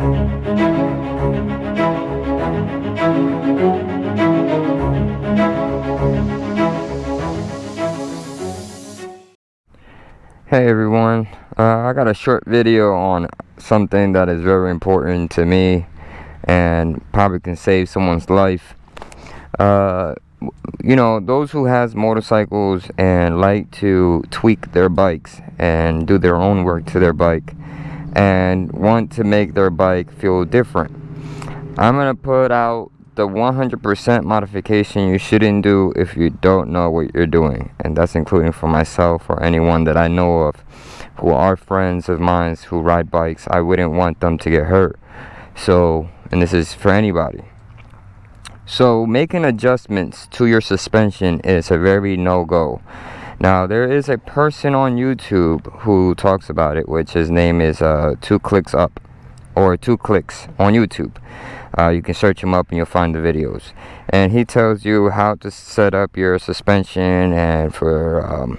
Hey everyone, I got a short video on something that is very important to me and probably can save someone's life. You know, those who has motorcycles and like to tweak their bikes and do their own work to their bike and want to make their bike feel different. I'm gonna put out the 100% modification you shouldn't do if you don't know what you're doing, and that's including for myself or anyone that I know of who are friends of mine who ride bikes. I wouldn't want them to get hurt. So, and this is for anybody. So making adjustments to your suspension is a very no-go. Now there is a person on YouTube who talks about it, which his name is 2 Clicks Up, or 2 Clicks on YouTube. You can search him up and you'll find the videos, and he tells you how to set up your suspension and for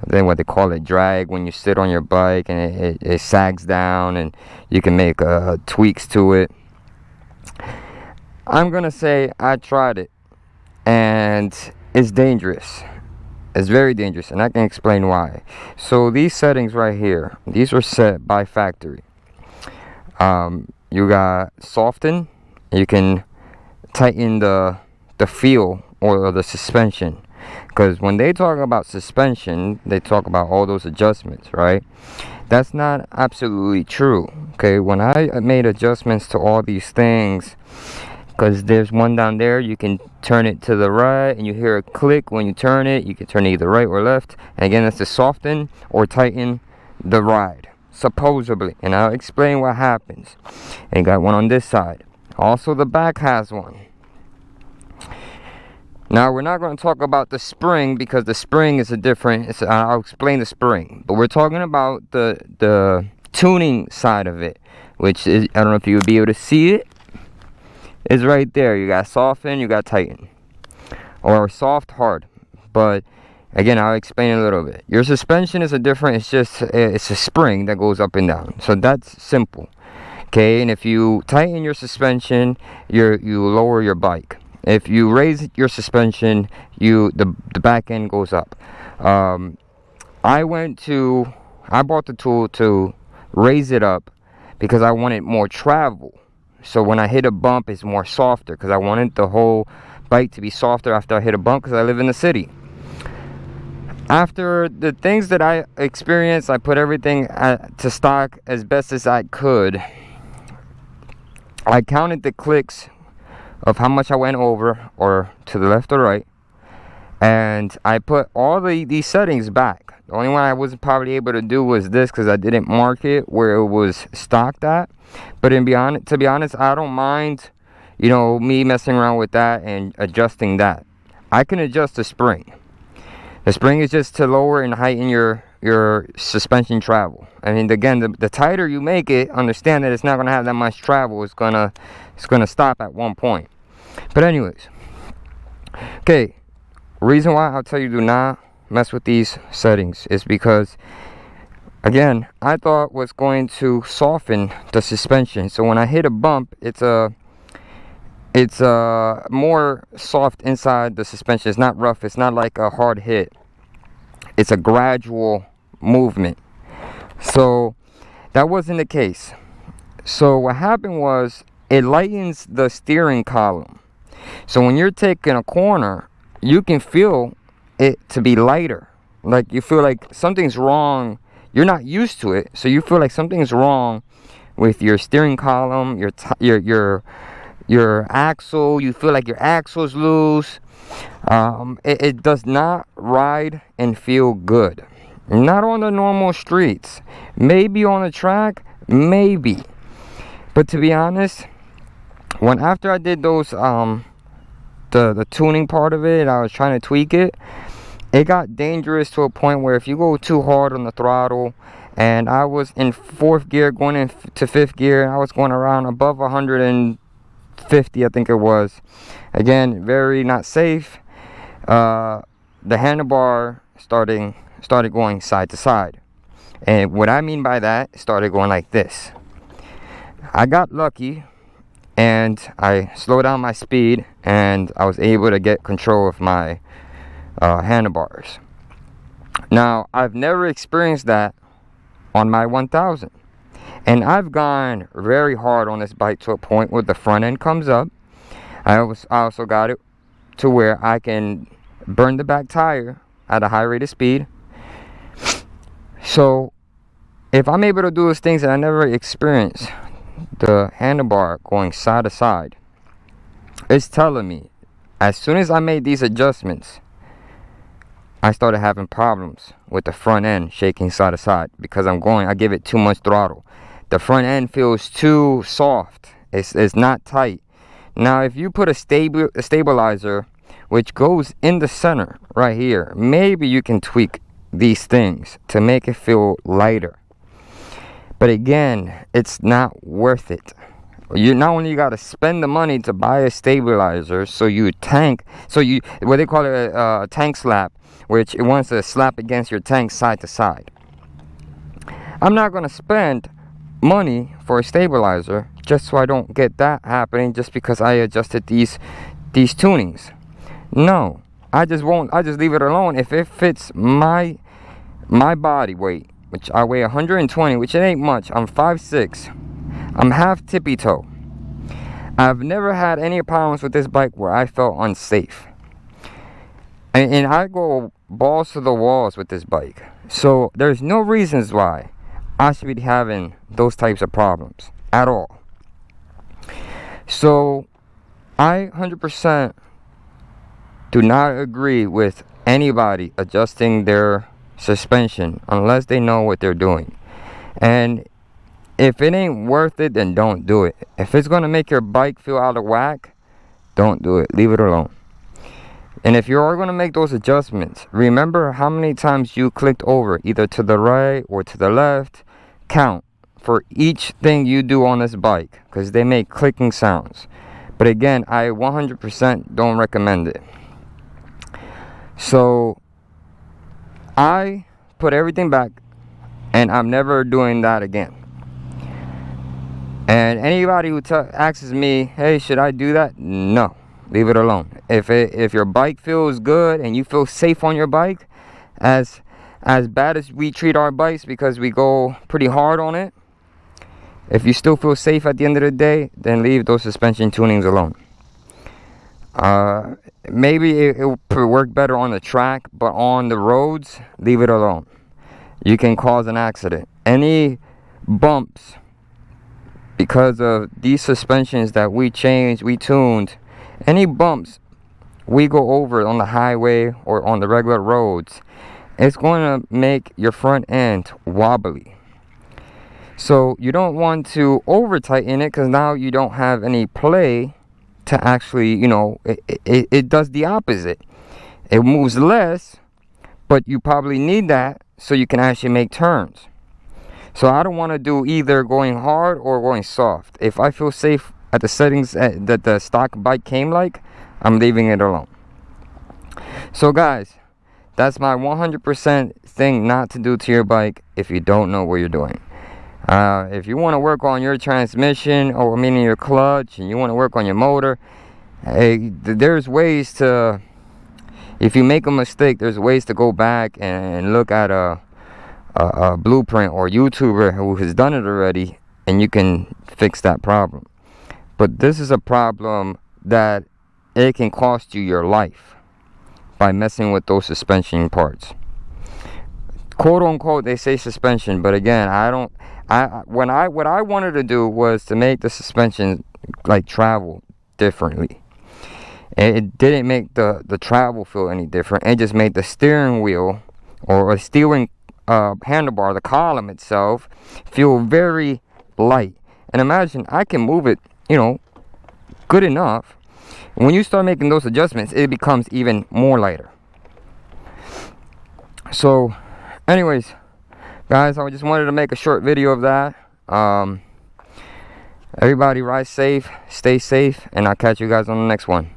then what they call it, drag, when you sit on your bike and it sags down, and you can make tweaks to it. I'm gonna say I tried it and it's dangerous. It's very dangerous, and I can explain why. So these settings right here, these were set by factory. You got soften. You can tighten the feel or the suspension, because when they talk about suspension, they talk about all those adjustments, right? That's not absolutely true. Okay, when I made adjustments to all these things, because there's one down there, you can turn it to the right and you hear a click when you turn it. You can turn it either right or left, and again, that's to soften or tighten the ride, supposedly, and I'll explain what happens. And you got one on this side. Also, the back has one. Now we're not going to talk about the spring, because the spring is a different, I'll explain the spring, but we're talking about the tuning side of it, which is, I don't know if you would be able to see it, is right there. You got soften, you got tighten, or soft, hard. But again, I'll explain a little bit. Your suspension is a different, it's a spring that goes up and down, so that's simple. Okay, and if you tighten your suspension, you lower your bike. If you raise your suspension, the back end goes up. I bought the tool to raise it up because I wanted more travel. So when I hit a bump, it's more softer, because I wanted the whole bike to be softer after I hit a bump, because I live in the city. After the things that I experienced, I put everything to stock as best as I could. I counted the clicks of how much I went over, or to the left or right, and I put all these settings back. The only one I wasn't probably able to do was this, because I didn't mark it where it was stocked at. But to be honest, I don't mind, you know, me messing around with that and adjusting that. I can adjust the spring. The spring is just to lower and heighten your suspension travel. I mean, again, the tighter you make it, understand that it's not going to have that much travel. It's gonna stop at one point. But anyways, okay, reason why I'll tell you do not mess with these settings is because, again, I thought was going to soften the suspension. So when I hit a bump, it's more soft inside the suspension. It's not rough. It's not like a hard hit. It's a gradual movement. So that wasn't the case. So what happened was, it lightens the steering column. So when you're taking a corner, you can feel it to be lighter. Like you feel like something's wrong. You're not used to it, so you feel like something's wrong with your steering column, your axle. You feel like your axle's loose. It does not ride and feel good. Not on the normal streets. Maybe on the track, maybe. But to be honest, after I did those the tuning part of it, I was trying to tweak it. It got dangerous to a point where if you go too hard on the throttle, and I was in 4th gear going into 5th gear, and I was going around above 150, I think it was. Again, very not safe. The handlebar started going side to side, and what I mean by that, started going like this. I got lucky and I slowed down my speed and I was able to get control of my handlebars. Now, I've never experienced that on my 1000, and I've gone very hard on this bike to a point where the front end comes up. I also got it to where I can burn the back tire at a high rate of speed. So if I'm able to do those things that I never experienced, the handlebar going side to side, it's telling me as soon as I made these adjustments, I started having problems with the front end shaking side to side because I give it too much throttle. The front end feels too soft. It's not tight. Now, if you put a stabilizer which goes in the center right here, maybe you can tweak these things to make it feel lighter. But again, it's not worth it. You not only got to spend the money to buy a stabilizer, what they call it a tank slap, which it wants to slap against your tank side to side. I'm not going to spend money for a stabilizer just so I don't get that happening just because I adjusted these tunings. No, I just leave it alone. If it fits my body weight, which I weigh 120, which it ain't much. I'm 5'6". I'm half tippy toe. I've never had any problems with this bike where I felt unsafe. And I go balls to the walls with this bike. So there's no reasons why I should be having those types of problems at all. So I 100% do not agree with anybody adjusting their suspension unless they know what they're doing. And if it ain't worth it, then don't do it. If it's gonna make your bike feel out of whack, don't do it. Leave it alone. And if you are gonna make those adjustments, remember how many times you clicked over, either to the right or to the left. Count for each thing you do on this bike, because they make clicking sounds. But again, I 100% don't recommend it. So I put everything back, and I'm never doing that again. And anybody who asks me, hey, should I do that? No, leave it alone. If your bike feels good and you feel safe on your bike, as bad as we treat our bikes because we go pretty hard on it, if you still feel safe at the end of the day, then leave those suspension tunings alone. Maybe it will work better on the track, but on the roads, leave it alone. You can cause an accident. Any bumps because of these suspensions that we tuned, any bumps we go over on the highway or on the regular roads, it's going to make your front end wobbly. So you don't want to over tighten it, because now you don't have any play to actually, it does the opposite. It moves less, but you probably need that so you can actually make turns. So I don't want to do either going hard or going soft. If I feel safe at the settings that the stock bike came like, I'm leaving it alone. So guys, that's my 100% thing not to do to your bike if you don't know what you're doing. If you want to work on your transmission, or meaning your clutch, and you want to work on your motor, there's ways to, if you make a mistake, there's ways to go back and look at a blueprint or YouTuber who has done it already, and you can fix that problem. But this is a problem that it can cost you your life by messing with those suspension parts. Quote unquote, they say suspension, but again, what I wanted to do was to make the suspension like travel differently. It didn't make the travel feel any different. It just made the steering wheel or a steering handlebar, the column itself, feel very light. And imagine, I can move it, good enough. When you start making those adjustments, it becomes even more lighter. So anyways, guys, I just wanted to make a short video of that. Everybody ride safe, stay safe, and I'll catch you guys on the next one.